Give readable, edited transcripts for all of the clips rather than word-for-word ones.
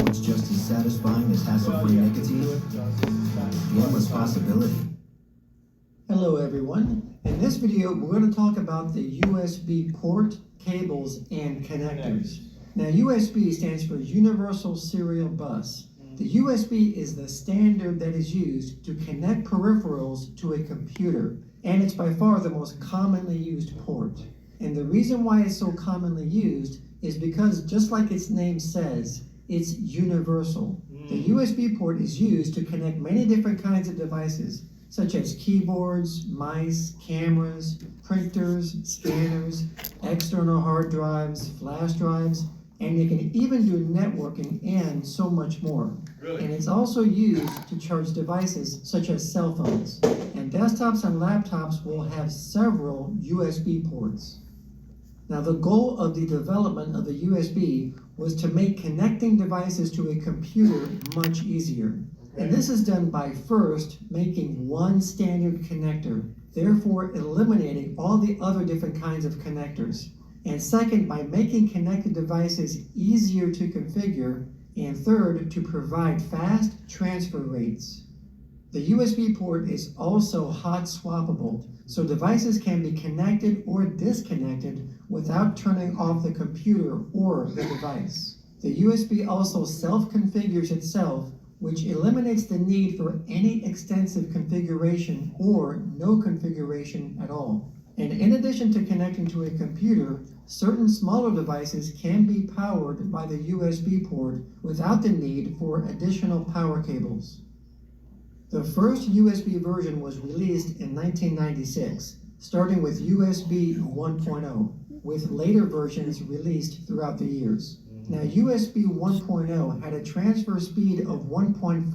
What's just as satisfying as hassle-free nicotine? The endless possibility. Hello everyone. In this video, we're going to talk about the USB port, cables, and connectors. Now USB stands for Universal Serial Bus. The USB is the standard that is used to connect peripherals to a computer, and it's by far the most commonly used port. And the reason why it's so commonly used is because, just like its name says, it's universal. The USB port is used to connect many different kinds of devices, such as keyboards, mice, cameras, printers, scanners, external hard drives, flash drives, and it can even do networking and so much more. Really? And it's also used to charge devices such as cell phones. And desktops and laptops will have several USB ports. Now, the goal of the development of the USB was to make connecting devices to a computer much easier. And this is done by first making one standard connector, therefore eliminating all the other different kinds of connectors. And second, by making connected devices easier to configure. And third, to provide fast transfer rates. The USB port is also hot swappable, so devices can be connected or disconnected without turning off the computer or the device. The USB also self-configures itself, which eliminates the need for any extensive configuration or no configuration at all. And in addition to connecting to a computer, certain smaller devices can be powered by the USB port without the need for additional power cables. The first USB version was released in 1996, starting with USB 1.0, with later versions released throughout the years. Now, USB 1.0 had a transfer speed of 1.5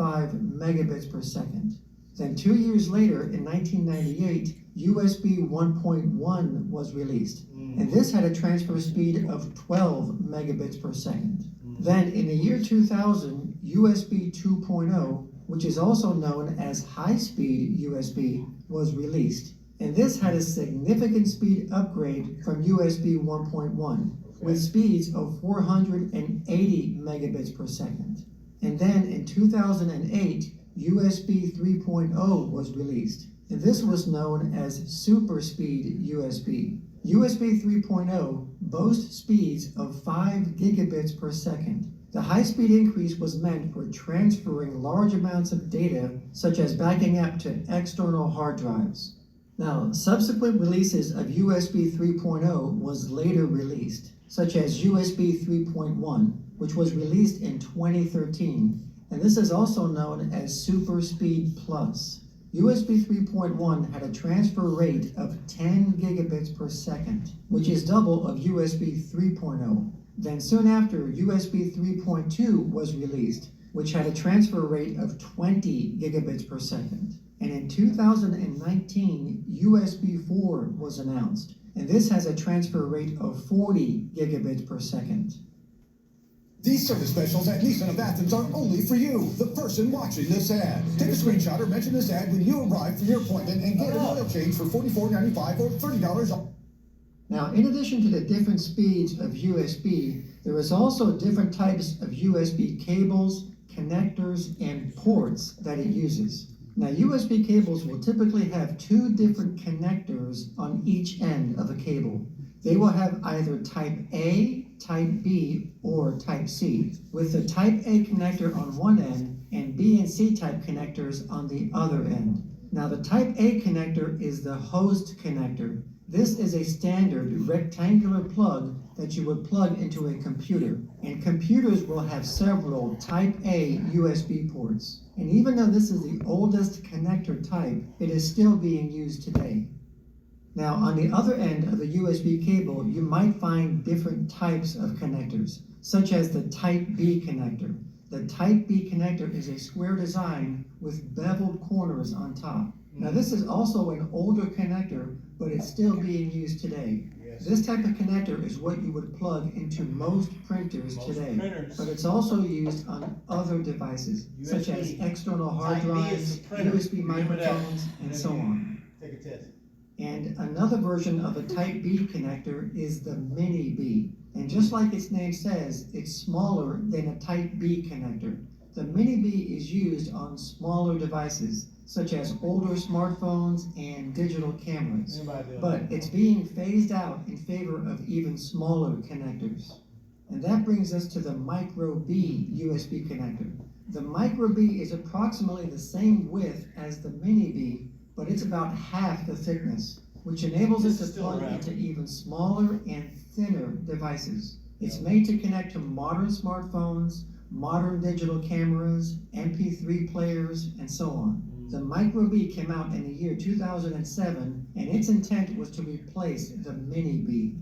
megabits per second. Then 2 years later, in 1998, USB 1.1 was released, and this had a transfer speed of 12 megabits per second. Then in the year 2000, USB 2.0, which is also known as high-speed USB, was released, and this had a significant speed upgrade from USB 1.1, with speeds of 480 megabits per second. And then in 2008, USB 3.0 was released, and this was known as Super Speed USB. USB 3.0 boasts speeds of 5 gigabits per second. The high-speed increase was meant for transferring large amounts of data, such as backing up to external hard drives. Now, subsequent releases of USB 3.0 was later released, such as USB 3.1, which was released in 2013. And this is also known as Super Speed Plus. USB 3.1 had a transfer rate of 10 gigabits per second, which is double of USB 3.0. Then soon after, USB 3.2 was released, which had a transfer rate of 20 gigabits per second. And in 2019, USB 4 was announced, and this has a transfer rate of 40 gigabits per second. These service specials at Nissan of Athens are only for you, the person watching this ad. Take a screenshot or mention this ad when you arrive for your appointment and get an oil change for $44.95 or $30 off. Now, in addition to the different speeds of USB, there is also different types of USB cables, connectors, and ports that it uses. Now, USB cables will typically have two different connectors on each end of a cable. They will have either Type A, Type B, or Type C, with the Type A connector on one end and B and C type connectors on the other end. Now, the Type A connector is the host connector. This is a standard rectangular plug that you would plug into a computer, and computers will have several Type A USB ports. And even though this is the oldest connector type, it is still being used today. Now, on the other end of the USB cable, you might find different types of connectors, such as the Type B connector. The Type B connector is a square design with beveled corners on top. Now, this is also an older connector, but it's still being used today. This type of connector is what you would plug into most printers today, but it's also used on other devices, such as external hard drives, USB microphones, and so on. Take a test. And another version of a Type B connector is the Mini B. And And just like its name says, it's smaller than a Type B connector. The Mini B is used on smaller devices, such as older smartphones and digital cameras. But it's being phased out in favor of even smaller connectors. And that brings us to the Micro B USB connector. The Micro B is approximately the same width as the Mini B, but it's about half the thickness, which enables it to plug into even smaller and thinner devices. It's made to connect to modern smartphones, modern digital cameras, MP3 players, and so on. The Micro B came out in the year 2007, and its intent was to replace the Mini B.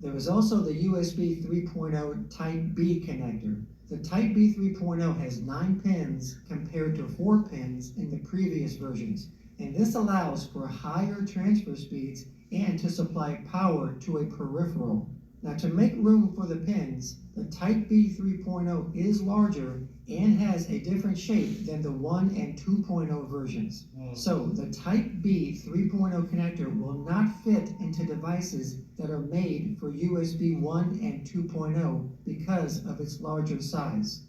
There was also the USB 3.0 Type B connector. The Type B 3.0 has 9 pins compared to 4 pins in the previous versions, and this allows for higher transfer speeds and to supply power to a peripheral. Now, to make room for the pins, the Type B 3.0 is larger and has a different shape than the 1 and 2.0 versions. So the Type B 3.0 connector will not fit into devices that are made for USB 1 and 2.0 because of its larger size.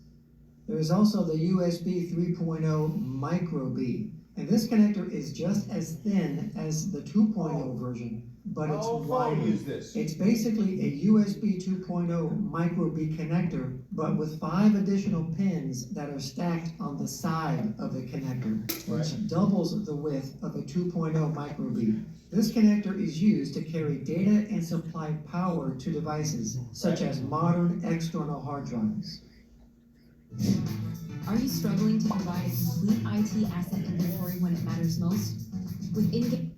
There is also the USB 3.0 Micro B, and this connector is just as thin as the 2.0 version, but it's wider. It's basically a USB 2.0 Micro B connector, but with 5 additional pins that are stacked on the side of the connector, which doubles the width of a 2.0 Micro B. This connector is used to carry data and supply power to devices, such as modern external hard drives. Are you struggling to provide a complete IT asset inventory when it matters most? With in-game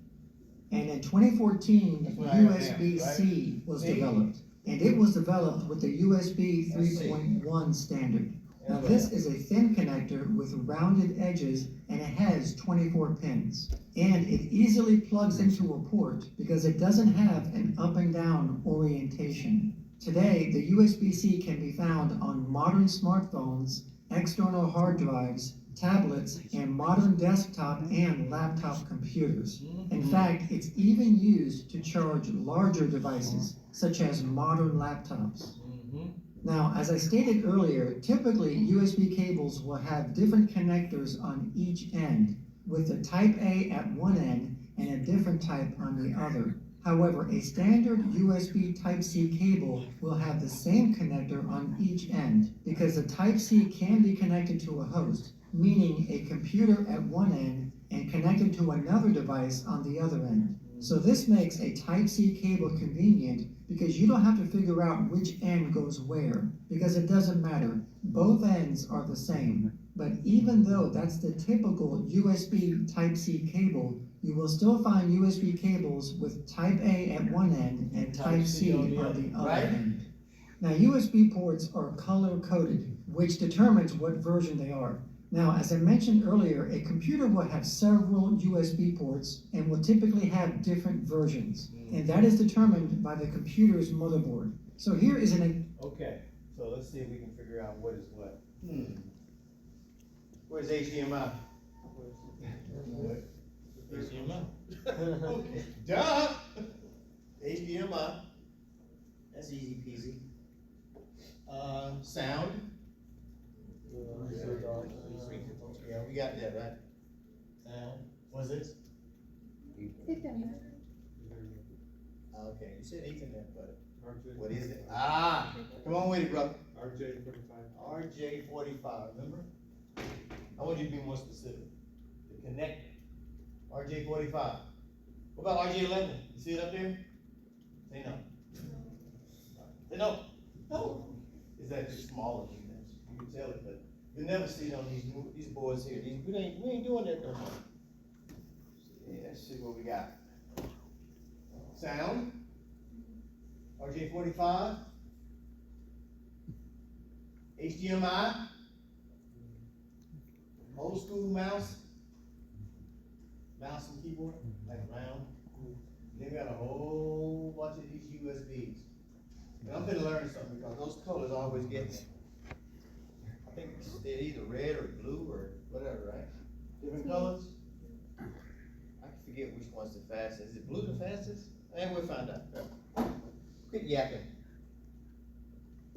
And in 2014, USB-C was developed, and it was developed with the USB 3.1 standard. Now this is a thin connector with rounded edges, and it has 24 pins. And it easily plugs into a port because it doesn't have an up and down orientation. Today, the USB-C can be found on modern smartphones, external hard drives, tablets, and modern desktop and laptop computers. In fact, it's even used to charge larger devices, such as modern laptops. Now, as I stated earlier, typically USB cables will have different connectors on each end, with the Type A at one end and a different type on the other. However, a standard USB Type-C cable will have the same connector on each end, because the Type-C can be connected to a host, meaning a computer at one end and connected to another device on the other end. So this makes a Type-C cable convenient because you don't have to figure out which end goes where, because it doesn't matter. Both ends are the same. But even though that's the typical USB Type-C cable, you will still find USB cables with Type A at one end and Type-C on the other end. Now, USB ports are color-coded, which determines what version they are. Now, as I mentioned earlier, a computer will have several USB ports and will typically have different versions, and that is determined by the computer's motherboard. So here is Okay, so let's see if we can figure out what is what. Where's HDMI? HDMI. Okay, duh! HDMI. That's easy peasy. Sound. Yeah, we got that, right? Sound. What's this? Ethernet. Okay, you said Ethernet, but what is it? Ah, come on with it, brother. RJ45. RJ45, remember? I want you to be more specific. The connector. RJ45. What about RJ11? You see it up there? Say no. Say no. No. Is that just smaller than this? You can tell it, but you'll never see it on these boards here. We ain't doing that no more. Yeah, let's see what we got. Sound. RJ45. HDMI. Old school mouse. Mouse and keyboard, like round. Then we got a whole bunch of these USBs. And I'm gonna learn something because those colors always get me. I think they're either red or blue or whatever, right? Different colors. I can forget which one's the fastest. Is it blue the fastest? And we'll find out. Quit yapping.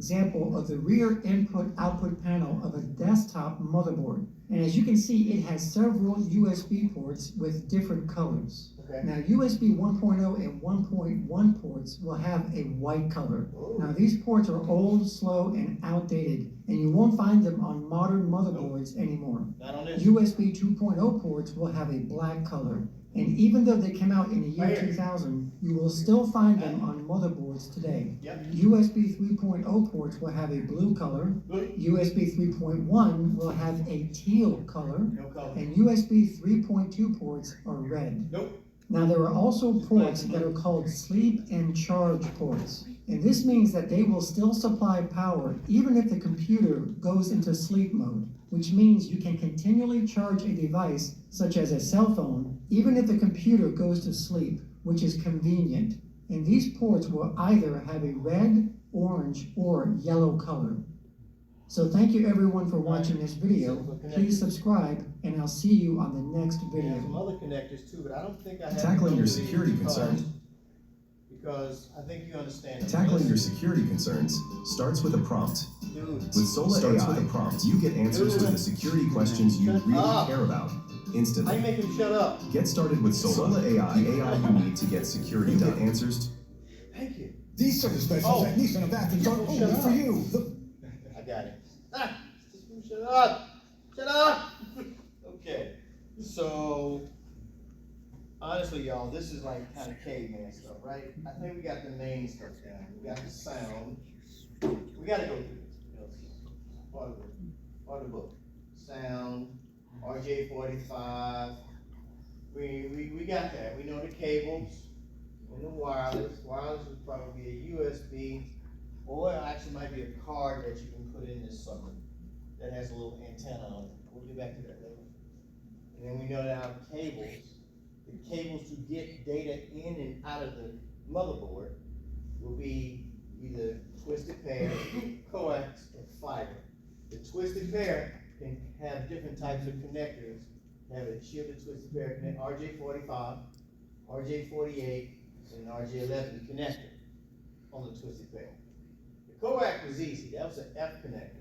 example of the rear input-output panel of a desktop motherboard. And as you can see, it has several USB ports with different colors. Okay. Now, USB 1.0 and 1.1 ports will have a white color. Oh. Now, these ports are old, slow, and outdated, and you won't find them on modern motherboards anymore. Not on this. USB 2.0 ports will have a black color, and even though they came out in the year Right here. 2000, you will still find them on motherboards today. Yep. USB 3.0 ports will have a blue color, Good. USB 3.1 will have a teal color, No color. and USB 3.2 ports are red. Nope. Now, there are also ports that are called sleep and charge ports. And this means that they will still supply power even if the computer goes into sleep mode, which means you can continually charge a device such as a cell phone even if the computer goes to sleep, which is convenient. And these ports will either have a red, orange, or yellow color. So thank you everyone for watching this video. Please subscribe, and I'll see you on the next We have some video. other connectors too, but I don't think I have. Tackling your those security because- concerns. Because I think you understand. Tackling your security concerns starts with a prompt. Dude. With Sola Starts AI, with a prompt, you get answers to the security questions you Shut really up. care about How you instantly. make him shut up? Get started with Sola AI, the AI you need to get security done. Get answers. Thank you. These service specials Oh. at Nissan of Athens are Shut only up. for you. I got it. Shut up! Shut up! Okay, so honestly, y'all, this is like kind of caveman stuff, right? I think we got the main stuff down. We got the sound. We got to go through this. You know, it's part of the book. Sound, RJ45. We got that. We know the cables and the wireless. Wireless would probably be a USB, or it actually might be a card that you can put in this sucker that has a little antenna on it. We'll get back to that later. And then we know that our cables, the cables to get data in and out of the motherboard will be either twisted pair, coax, or fiber. The twisted pair can have different types of connectors. Have a shielded twisted pair connect, RJ45, RJ48, and an RJ11 connector on the twisted pair. The coax was easy. That was an F connector.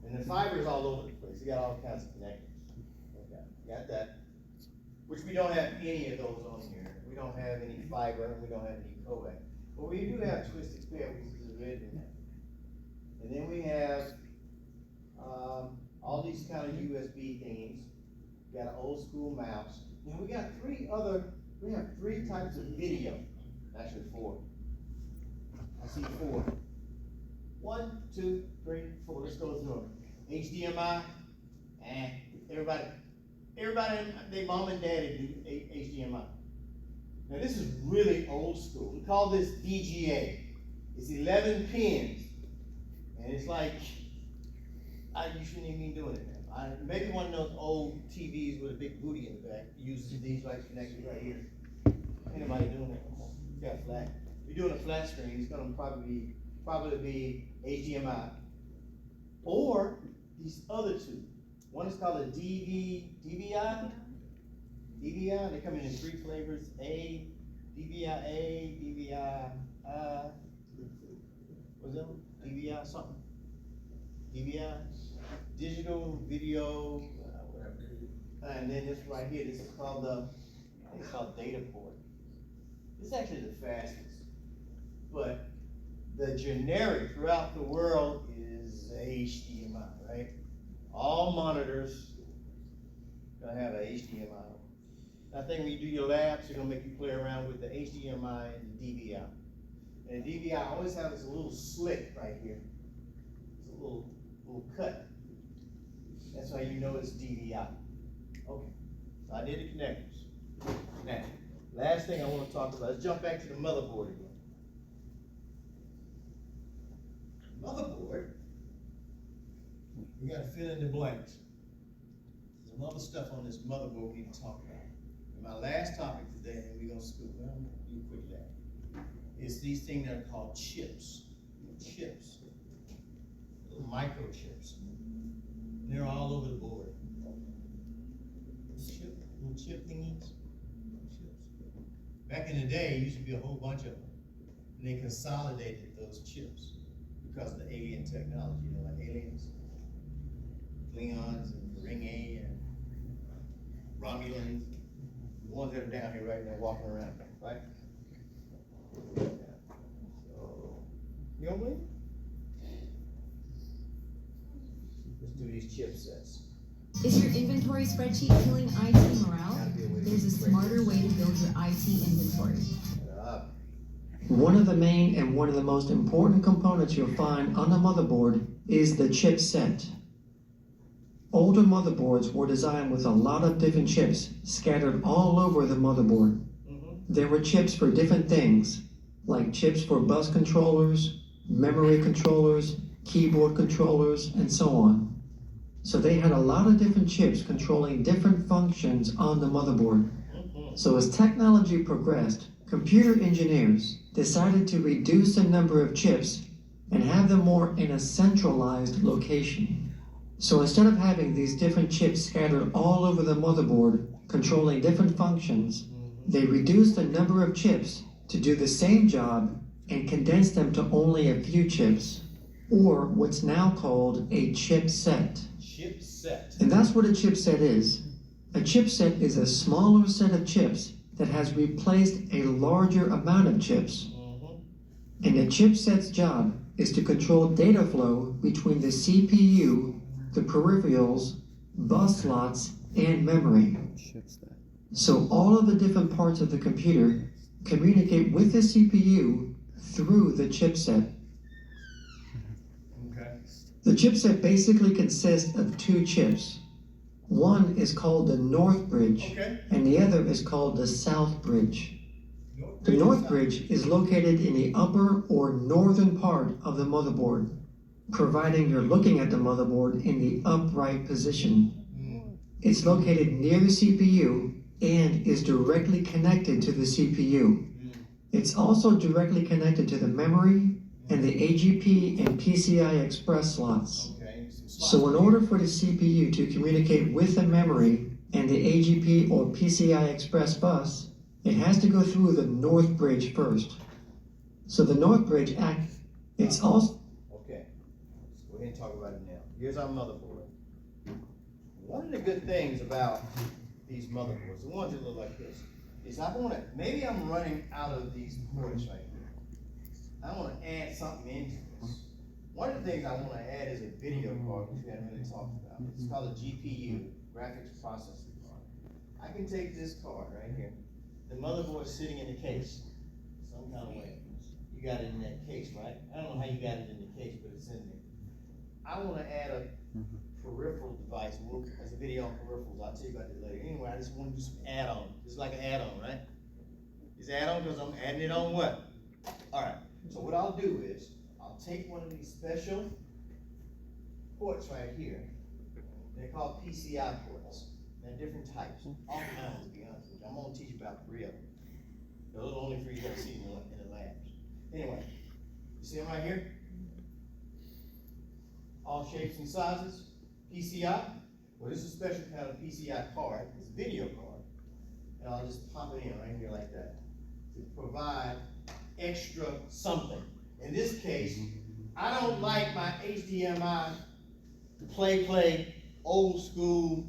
And the fiber is all over the place. You got all kinds of connectors. Okay, got that. Which we don't have any of those on here. We don't have any fiber and we don't have any coax. But we do have twisted pair, which is the red in that. And then we have all these kind of USB things. We got an old school mouse. And we have three types of video. Actually 4. I see 4. 1, 2, 3, 4. Let's go through them. HDMI, and everybody, their mom and daddy do HDMI. Now this is really old school. We call this VGA. It's 11 pins, and it's like, you shouldn't even be doing it now. Maybe one of those old TVs with a big booty in the back uses these right connectors right here. Anybody doing that no more? You got flat. If you're doing a flat screen, it's gonna probably be HDMI, or these other two. One is called a DVI. They come in 3 flavors: DVI, what's that one? DVI something. DVI, digital video, whatever. And then this right here, this is called it's called data port. This is actually the fastest, but the generic throughout the world is HDMI, right? All monitors gonna have a HDMI. I think when you do your labs, they're gonna make you play around with the HDMI and the DVI. And the DVI always has this little slit right here. It's a little cut. That's how you know it's DVI. Okay, so I did the connectors. Now, last thing I want to talk about, let's jump back to the motherboard again. Motherboard, we gotta fill in the blanks. There's some other stuff on this motherboard we need to talk about. And my last topic today, and we're gonna scoop, well, you quick that, is these things that are called chips. Chips. Little microchips. And they're all over the board. Little chip thingies. Chips. Back in the day, it used to be a whole bunch of them. And they consolidated those chips. because of the alien technology, you know, like aliens, Klingons and Ferengi and Romulans, the ones that are down here right now walking around, right? Yeah. So, you don't believe it? Let's do these chipsets. Is your inventory spreadsheet killing IT morale? There's a smarter way to build your IT inventory. One of the main and one of the most important components you'll find on the motherboard is the chipset. Older motherboards were designed with a lot of different chips scattered all over the motherboard. There were chips for different things, like chips for bus controllers, memory controllers, keyboard controllers, and so on. So they had a lot of different chips controlling different functions on the motherboard. So as technology progressed, computer engineers decided to reduce the number of chips and have them more in a centralized location. So instead of having these different chips scattered all over the motherboard controlling different functions, they reduced the number of chips to do the same job and condensed them to only a few chips, or what's now called a chipset. Chipset. And that's what a chipset is. A chipset is a smaller set of chips that has replaced a larger amount of chips. And a chipset's job is to control data flow between the CPU, the peripherals, bus slots, and memory. So all of the different parts of the computer communicate with the CPU through the chipset. Okay. The chipset basically consists of two chips. One is called the North Bridge, Okay. and the other is called the South Bridge. The North Bridge is located in the upper or northern part of the motherboard, providing you're looking at the motherboard in the upright position. It's located near the CPU and is directly connected to the CPU. It's also directly connected to the memory and the AGP and PCI Express slots. Okay. So in order for the CPU to communicate with the memory and the AGP or PCI Express bus, it has to go through the North Bridge first. So the North Bridge it's also... Okay, let's go ahead and talk about it now. Here's our motherboard. One of the good things about these motherboards, the ones that look like this, is maybe I'm running out of these ports right here. I want to add something into this. One of the things I want to add is a video card, which we haven't really talked about. It's called a GPU, graphics processing card. I can take this card right here. The motherboard's sitting in the case, some kind of way. You got it in that case, right? I don't know how you got it in the case, but it's in there. I want to add a peripheral device. There's a video on peripherals. I'll tell you about that later. Anyway, I just want to do some add-on. It's like an add-on, right? It's add-on because I'm adding it on what? All right. So what I'll do is I'll take one of these special ports right here. They're called PCI ports. They're different types, all kinds, to be honest with you. I'm going to teach you about 3 of them. Those are only 3 you're going to see in the labs. Anyway, you see them right here? All shapes and sizes. PCI. Well, this is a special kind of PCI card. It's a video card. And I'll just pop it in right here like that to provide extra something. In this case, I don't like my HDMI play old school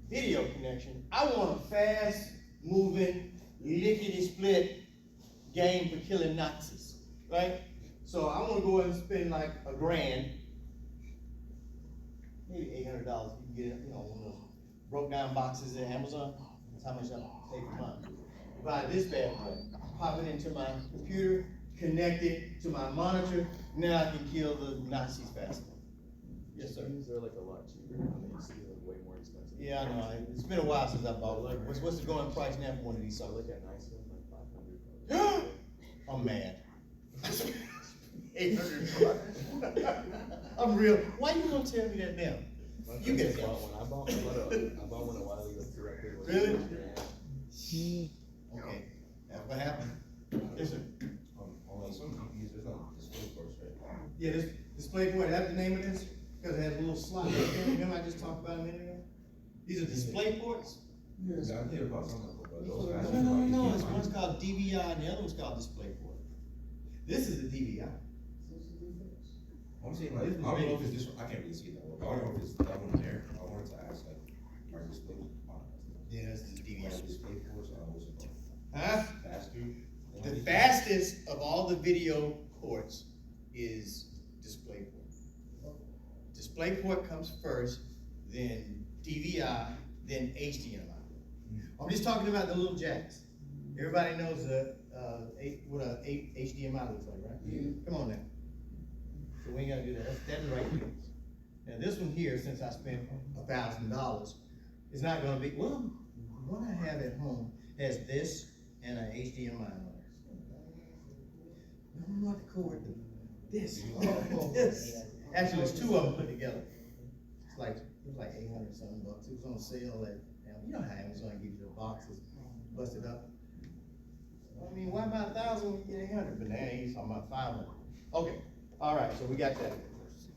video connection. I want a fast moving, lickety split game for killing Nazis, right? So I want to go ahead and spend like $1,000, maybe $800. You can get it, you know, one of those broke down boxes at Amazon. That's how much I pay for mine. Buy this bad boy, pop it into my computer, connect it to my monitor. Now I can kill the Nazis faster. Yes, sir. They're like a lot cheaper. I mean, it's way more expensive. Yeah, I know. It's been a while since I bought one. What's the going price now for one of these? So I So look at nice ones like 500. I'm mad. 800. I'm real. Why you gonna tell me that now? You get it. I bought one a while ago directly. Really? Okay. That's what happened. Yes, sir. Yeah, this display board. That's the name of this because it has a little slot. Remember I just talked about a minute ago? These are display ports. Yes, I hear about some of them, but those guys. No. This one's called DVI and the other one's called DisplayPort. This is the DVI. I'm saying like, I don't know if it's this, I can't really see that one. I don't know if it's that one there. I wanted to ask like, are display, Yeah, that's the DVR. display ports, what's it called? Huh? Faster? The fastest of all the video ports is DisplayPort. DisplayPort comes first, then DVI, then HDMI. I'm just talking about the little jacks. Everybody knows what a HDMI looks like, right? Yeah. Come on now. So we ain't gotta do that. That's the right thing. Now this one here, since I spent $1,000, is not gonna be, well, the one I have at home has this and an HDMI on it. I'm not cool with this. This. Actually, it's two of them put together. It's like 800 something bucks. It was on sale at, you know how Amazon gives you the boxes busted up. I mean, why buy 1,000 when you get 800? But now he's talking about 500. Okay, all right, so we got that.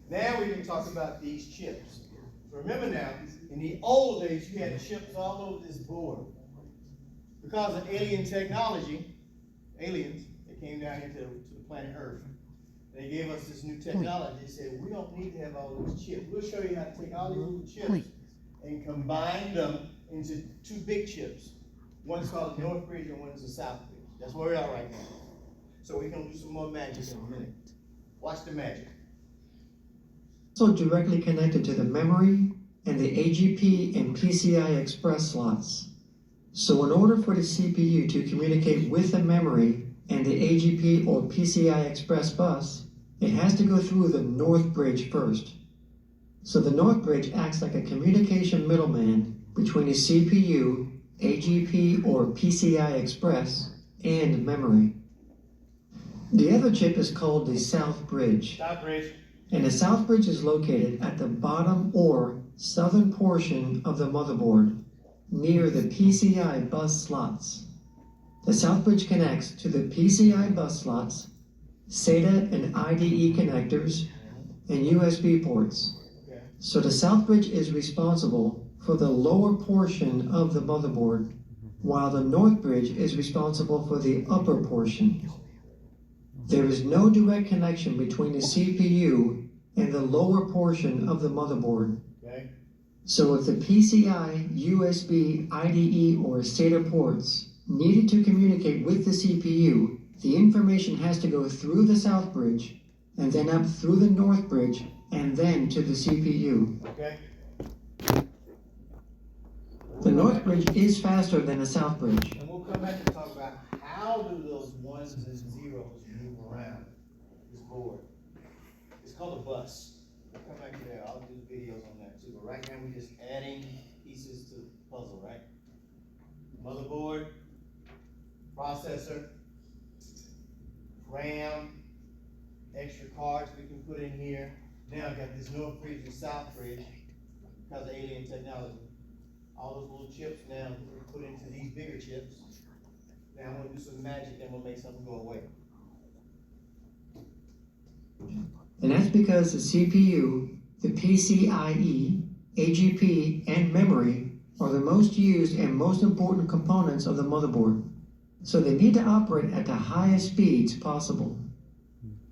Now we can talk about these chips. So remember now, in the old days, you had chips all over this board. Because of alien technology, aliens, they came down here to the planet Earth. They gave us this new technology. They said, we don't need to have all those chips. We'll show you how to take all these little chips and combine them into two big chips. One's called the North Bridge and one's the South Bridge. That's where we are right now. So we're gonna do some more magic in a minute. Watch the magic. Also directly connected to the memory and the AGP and PCI Express slots. So in order for the CPU to communicate with the memory and the AGP or PCI Express bus, it has to go through the North Bridge first. So the North Bridge acts like a communication middleman between the CPU, AGP or PCI Express, and memory. The other chip is called the South Bridge. South Bridge. And the South Bridge is located at the bottom or southern portion of the motherboard, near the PCI bus slots. The South Bridge connects to the PCI bus slots, SATA and IDE connectors, and USB ports. Okay. So the South Bridge is responsible for the lower portion of the motherboard, while the North Bridge is responsible for the upper portion. There is no direct connection between the CPU and the lower portion of the motherboard. Okay. So if the PCI, USB, IDE, or SATA ports needed to communicate with the CPU, the information has to go through the South Bridge, and then up through the North Bridge, and then to the CPU. Okay. The North Bridge is faster than the South Bridge. And we'll come back and talk about how do those ones and zeros move around this board. It's called a bus. We'll come back to that. I'll do videos on that too. But right now we're just adding pieces to the puzzle, right? Motherboard, processor, RAM, extra cards we can put in here. Now I got this North Bridge and South Bridge because of alien technology. All those little chips now we put into these bigger chips. Now I'm gonna do some magic and we'll make something go away. And that's because the CPU, the PCIe, AGP, and memory are the most used and most important components of the motherboard. So they need to operate at the highest speeds possible.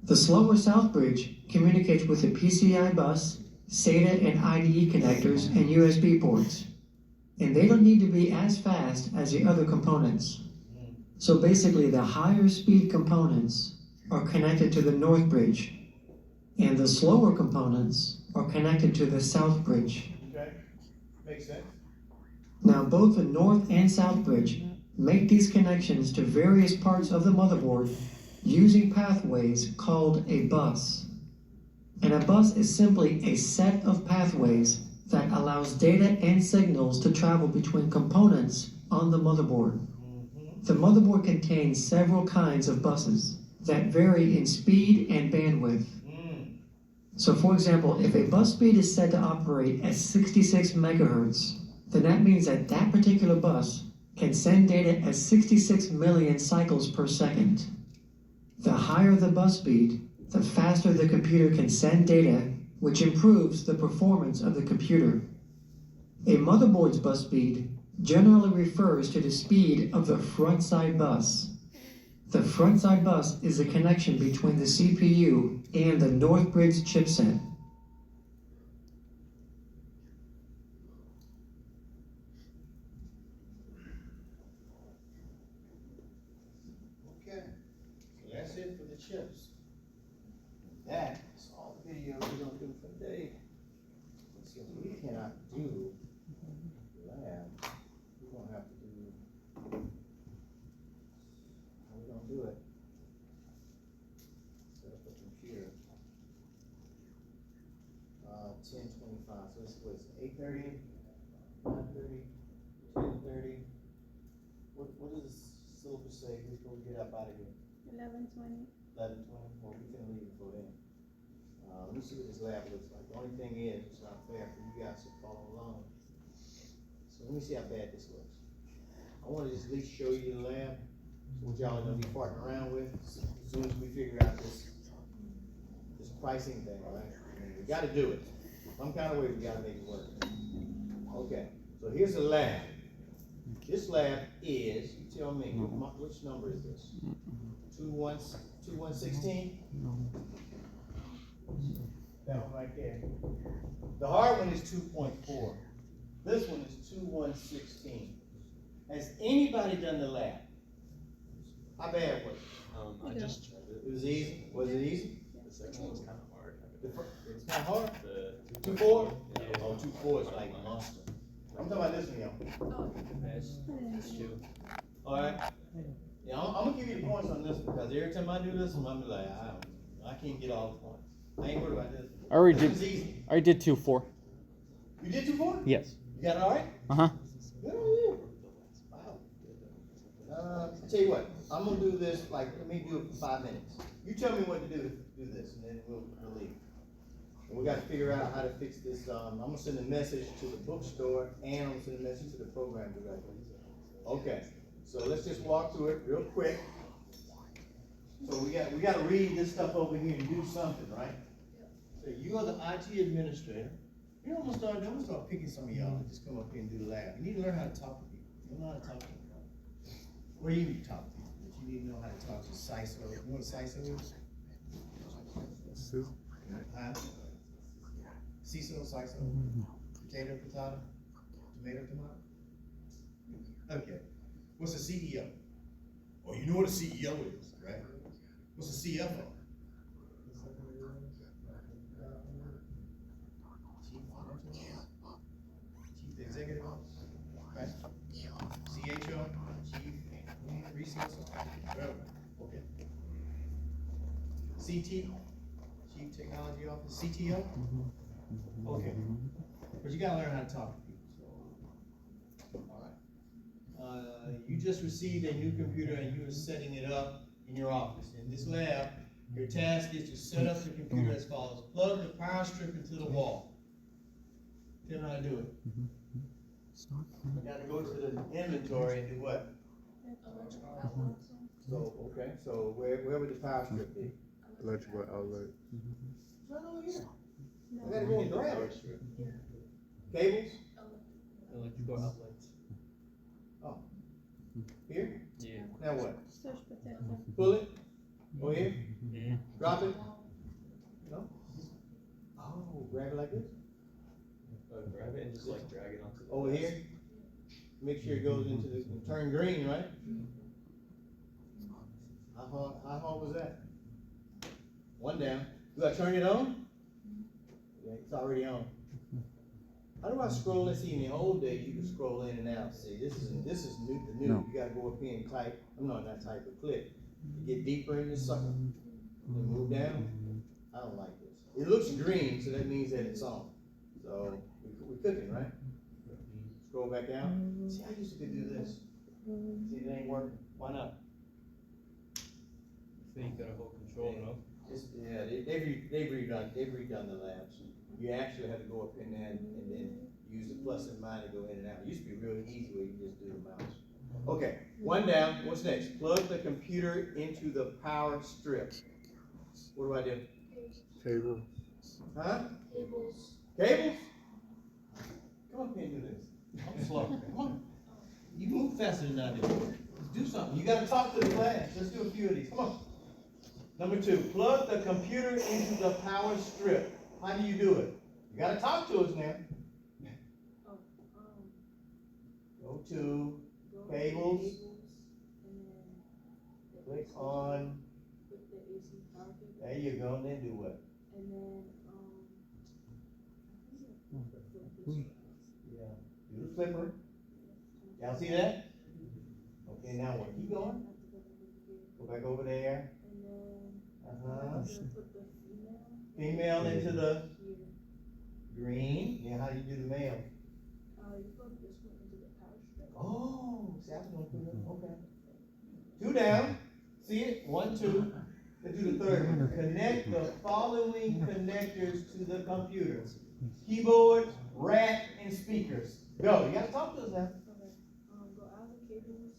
The slower South Bridge communicates with the PCI bus, SATA and IDE connectors, and USB ports. And they don't need to be as fast as the other components. So basically the higher speed components are connected to the North Bridge, and the slower components are connected to the South Bridge. Okay? Makes sense? Now both the North and South Bridge make these connections to various parts of the motherboard using pathways called a bus. And a bus is simply a set of pathways that allows data and signals to travel between components on the motherboard. The motherboard contains several kinds of buses that vary in speed and bandwidth. So for example, if a bus speed is set to operate at 66 megahertz, then that means that that particular bus can send data at 66 million cycles per second. The higher the bus speed, the faster the computer can send data, which improves the performance of the computer. A motherboard's bus speed generally refers to the speed of the front side bus. The frontside bus is a connection between the CPU and the Northbridge chipset. Okay, so that's it for the chips. That is all the video we're gonna do for today. Since we cannot do lab, we're gonna have to do, how we gonna do it? Set up a computer. 10:25, so it's 8:30, 9:30, 10:30. What does the syllabus say, before we get up out of here? 11:20. 11:20, well, we can leave before then. Let me see what this lab looks like. The only thing is, it's not fair for you guys to follow along. So let me see how bad this looks. I wanna just at least show you the lab, so what y'all are gonna be farting around with, as soon as we figure out this pricing thing, right? I mean, we gotta do it. Some kind of way we gotta make it work. Okay, so here's the lab. This lab is, you tell me, which number is this? 2116? That one right there. The hard one is 2.4. This one is 2116. Has anybody done the lab? How bad was it? I just tried it. It was easy? Was it easy? The second one's kind of hard. It's not hard? The 2.4? Yeah. Oh, 2.4 is like monster. I'm talking about this one, y'all. That's two. Alright? Yeah, I'm gonna give you the points on this one, because every time I do this one, I'm like, I can't get all the points. I ain't worried about this one. I already This did. one's easy. I did 2-4. You did 2.4? Yes. You got it alright? Uh-huh. Good on you. Wow. Tell you what, I'm gonna do this, like, let me do it for 5 minutes. You tell me what to do this, and then we'll leave. And we gotta figure out how to fix this, I'm gonna send a message to the bookstore, and I'm gonna send a message to the program director. Okay, so let's just walk through it real quick. So we gotta read this stuff over here and do something, right? So you are the IT administrator. You know what I'm gonna start picking some of y'all and just come up here and do the lab. You need to learn how to talk to people. You don't know how to talk to people. Well, you need to talk to people, but you need to know how to talk to CISO. You know what a CISO is? Huh? CISO, CISO? Potato, potato? Tomato, tomato? Okay. What's a CEO? Oh, you know what a CEO is, right? What's a CFO? Chief Executive Officer, right? CHO, Chief Resource Officer, okay. CT, Chief Technology Officer, CTO? Okay. But you gotta learn how to talk to people, so. Alright. You just received a new computer and you are setting it up in your office. In this lab, your task is to set up the computer as follows. Plug the power strip into the wall. Tell me how to do it. I gotta go to the inventory and do what? So, okay, so where would the power strip be? Electrical outlet. It's right over here. I gotta go and grab it. Cables? Electrical outlets. Oh. Here? Yeah. Now what? Surge protector. Pull it? Go here? Yeah. Drop it? No? Oh, grab it like this? Grab it and just like drag it onto the Over here? Make sure it goes into the, turn green, right? How hard was that? One down. Do I turn it on? Yeah, it's already on. How do I scroll? Let's see, in the old days, you could scroll in and out. See, this is new, the new. No. You gotta go up here and type, not type, but click. You get deeper in this sucker. Then move down. I don't like this. It looks green, so that means that it's on. So, we're cooking, right? Scroll back down. See, I used to do this. See, it ain't working. Why not? So you gotta hold control, no? Yeah, they've redone the labs. You actually have to go up in there and then use the plus and minus to go in and out. It used to be really easy where you just do the mouse. Okay, one down. What's next? Plug the computer into the power strip. What do I do? Cable. Huh? Cables. Cables? Come up here and do this. I'm slow. Come on. You move faster than I do. Let's do something. You gotta talk to the class. Let's do a few of these. Come on. Number 2, plug the computer into the power strip. How do you do it? You gotta talk to us now. Go to cables. Click on. There you go. And then do what? Yeah. Do the flipper. Y'all see that? Okay, now what? Keep going. Go back over there. Female into the green. Yeah, how do you do the male? Oh, see, I was gonna put it, okay. 2 down. See it? 1, 2. Let's do the third one. Connect the following connectors to the computer: keyboard, rack, and speakers. Go. You gotta talk to us now.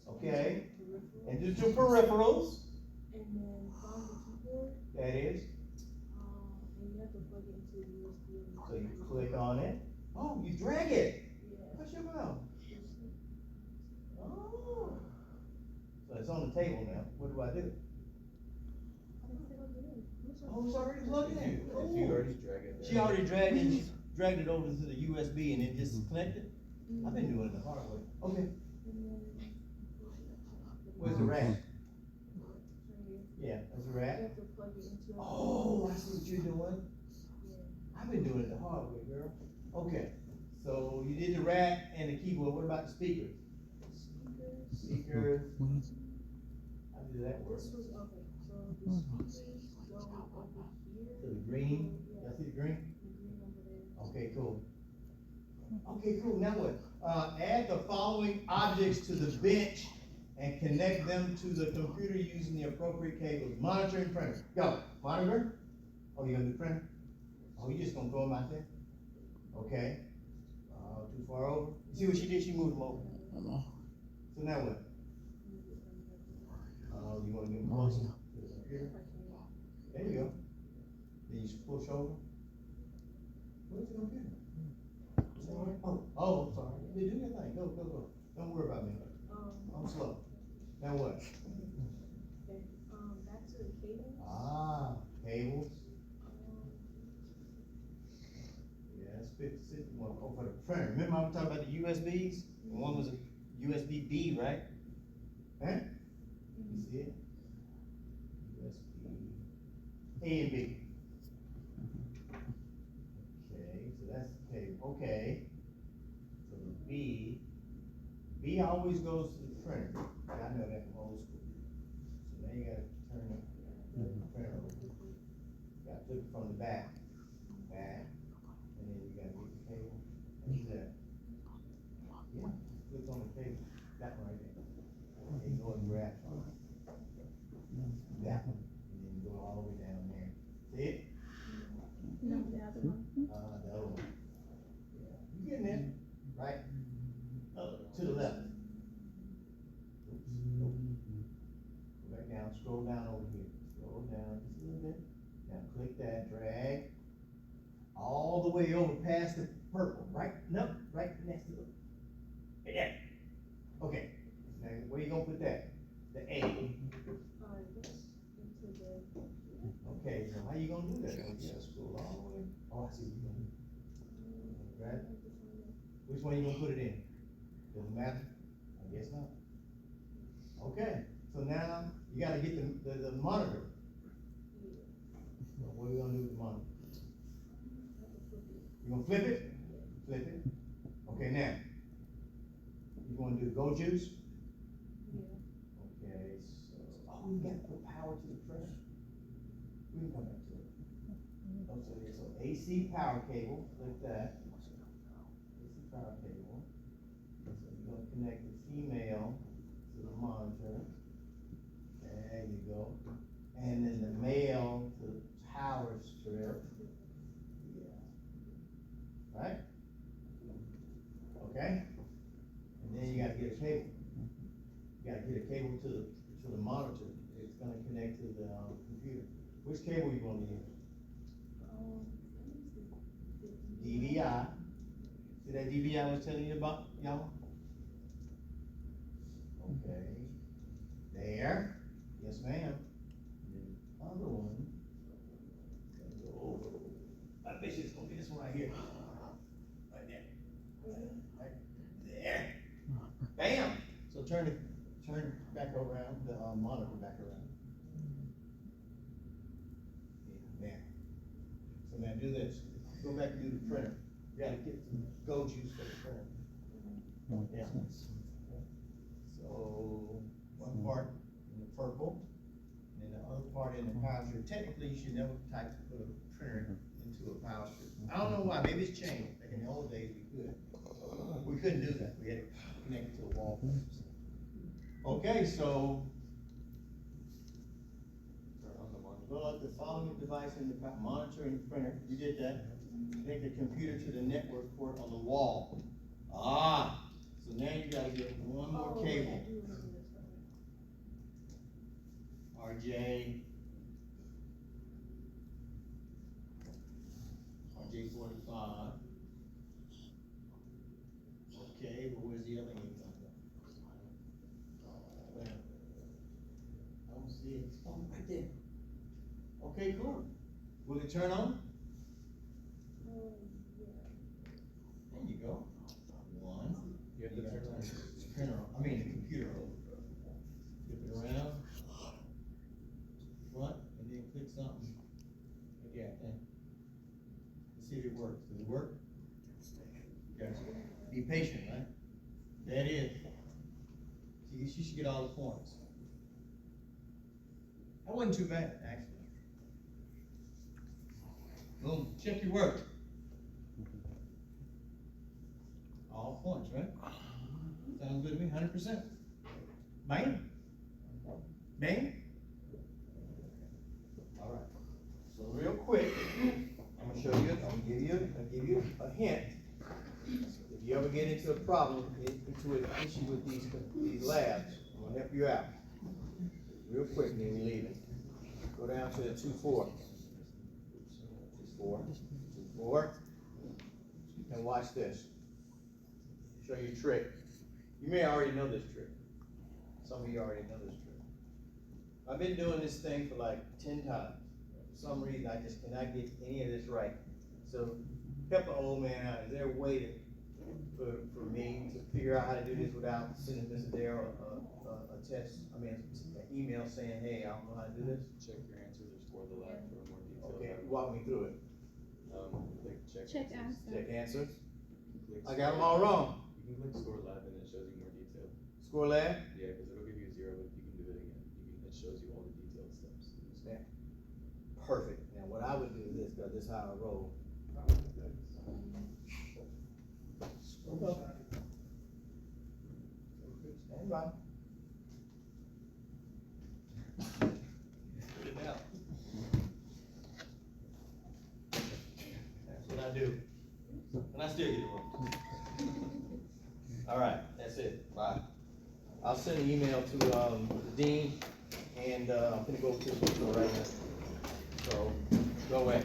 Okay. And do 2 peripherals. That is. So you click on it. Oh, you drag it. Push your mouth. Oh. So it's on the table now. What do I do? Oh, it's already plugged in. If you already drag it. She already dragged it over to the USB and it just connected. I've been doing it the hard way. Okay. Where's the rack? Yeah, that's a rack. Oh, I see what you're doing. I've been doing it the hard way, girl. Okay. So you did the rack and the keyboard. What about the speakers? Speakers. How did that work? To the green. Y'all see the green? Okay, cool. Okay, cool. Now what? Add the following objects to the bench and connect them to the computer using the appropriate cables. Monitor and printer. Go. Monitor. Oh, you gonna do printer? Oh, you just gonna throw them out there? Okay. Too far over. See what she did? She moved them over. So now what? You want to get them closer to the computer? There you go. Then you push over. Where's the computer? Oh, I'm sorry. You do your thing. Go. Don't worry about me. I'm slow. Now what? Back to the cables. Cables. Yeah, that's 51. Oh, for the printer. Remember I was talking about the USBs? One was a USB B, right? Huh? You see it? USB A and B. Okay, so that's the cable. Okay. So the B always goes to the printer. I know that from old school. So now you gotta turn the printer over. You gotta flip it from the back. And then you gotta get the cable. And that. Yeah, click on the cable. That one right there. And you go and grab that one. And then you go all the way down there. See it? No, the other one. The other one. Yeah. You getting there? Right? To the left. Oops. Nope. Go back down, scroll down over here. Scroll down just a little bit. Now click that, drag. All the way over past the purple, right? No, right next to it. Yeah. Okay. Now where you gonna put that? The A. Okay, so how you gonna do that? You gotta scroll all the way. Oh, I see what you're gonna do. Grab it. Which one you gonna put it in? Doesn't matter? I guess not. Okay, so now you gotta get the monitor. So what are we gonna do with the monitor? You gonna flip it? Flip it. Okay, now. You wanna do the go juice? Okay, so, oh, we gotta put power to the printer. We can come back to it. Oh, so AC power cable, like that. AC power cable. So you're gonna connect the female to the monitor. There you go. And then the male to the power strip. Yeah. Right? Okay? And then you gotta get a cable. You gotta get a cable to the monitor. It's gonna connect to the computer. Which cable you want to use? DVI. See that DVI I was telling you about, y'all? Okay. There, yes ma'am. Other one. Go over. I bet you it's gonna be this one right here. Right there. Right there. Bam! So turn back around, the monitor back around. Yeah, there. So now do this. Go back and do the printer. You gotta get some go juice for the printer. Yeah. So, one part in the purple, and the other part in the power strip. Technically, you should never put a printer into a power strip. I don't know why, maybe it's changed. Like in the old days, we could. We couldn't do that. We had to connect it to a wall. Okay, so. Turn on the monitor. Well, the following device in the monitor and printer, you did that. Connect the computer to the network port on the wall. Ah, so now you gotta get one more cable. RJ45. Okay, but where's the other end? I don't see it. Oh, right there. Okay, cool. Will it turn on? There you go. One. You have to turn on. The printer, I mean the computer over. Flip it around. Front, and then click something. Okay, let's see if it works. Does it work? Gotcha. Be patient, right? That is. See, you should get all the points. That wasn't too bad, actually. Boom, check your work. All points, right? Sounds good to me, 100%. Bam. Bam. All right. So real quick, I'm gonna show you. I'll give you a hint. If you ever get into a problem, into an issue with these labs, I'm gonna help you out. Real quick, and then we leave it. Go down to the 2-4. 2-4. And watch this. Show you a trick. You may already know this trick. Some of you already know this trick. I've been doing this thing for like 10 times. For some reason, I just cannot get any of this right. So, help an old man out. Is there a way for me to figure out how to do this without sending Mr. Darrell an email saying, hey, I don't know how to do this? Check your answers or score the lab for a more detailed. Okay, walk me through it. Click Check answers. answer. Check answers. Click I got them all wrong. You can click score lab and it shows you more detail. Score lab? Yeah, because it'll give you a 0, but you can do it again. It shows you all the detailed steps. Yeah. Perfect. Now what I would do is this, because this is how I roll. Okay. Stand by. Put it down. That's what I do. And I still get it wrong. All right, that's it. Bye. I'll send an email to the dean, and I'm gonna go to the bookstore right now. So, go away.